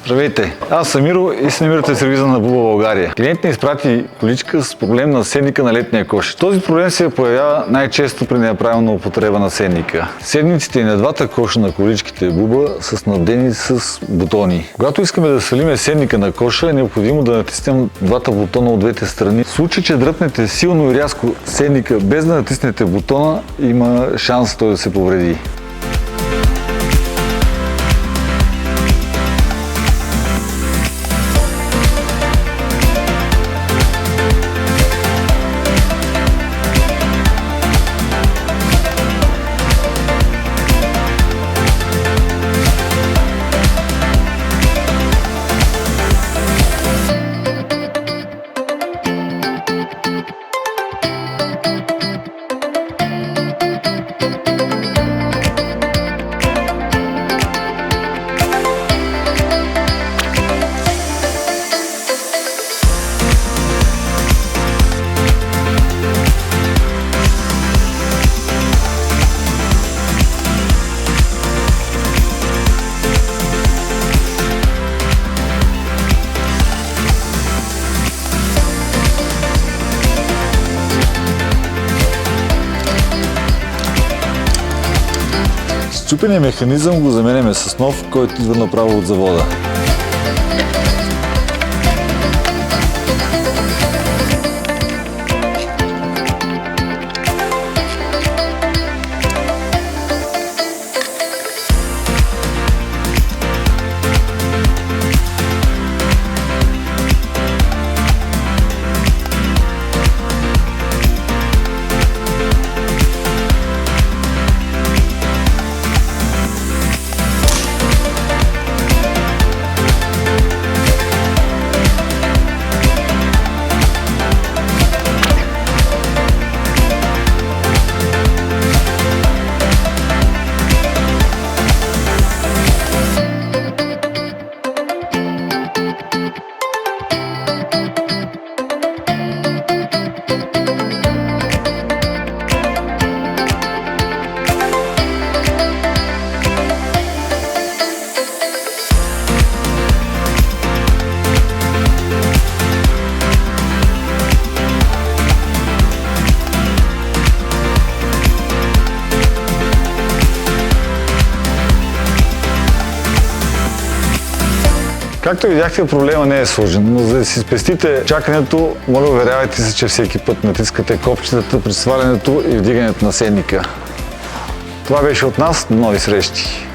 Здравейте, аз съм Миро и се намирате в сервиза на Буба България. Клиент ни изпрати количка с проблем на седника на летния кош. Този проблем се появява най-често при неправилна употреба на седника. Седниците и на двата коша на количките Буба са снабдени с бутони. Когато искаме да свалиме седника на коша, е необходимо да натиснем двата бутона от двете страни. В случай, че дръпнете силно и рязко седника без да натиснете бутона, има шанс той да се повреди. Счупения механизъм го заменяме с нов, който идва направо от завода. Както видяхте, проблема не е сложен, но за да си спестите чакането, моля, уверявайте се, че всеки път натискате копчетата при свалянето и вдигането на седника. Това беше от нас, до нови срещи!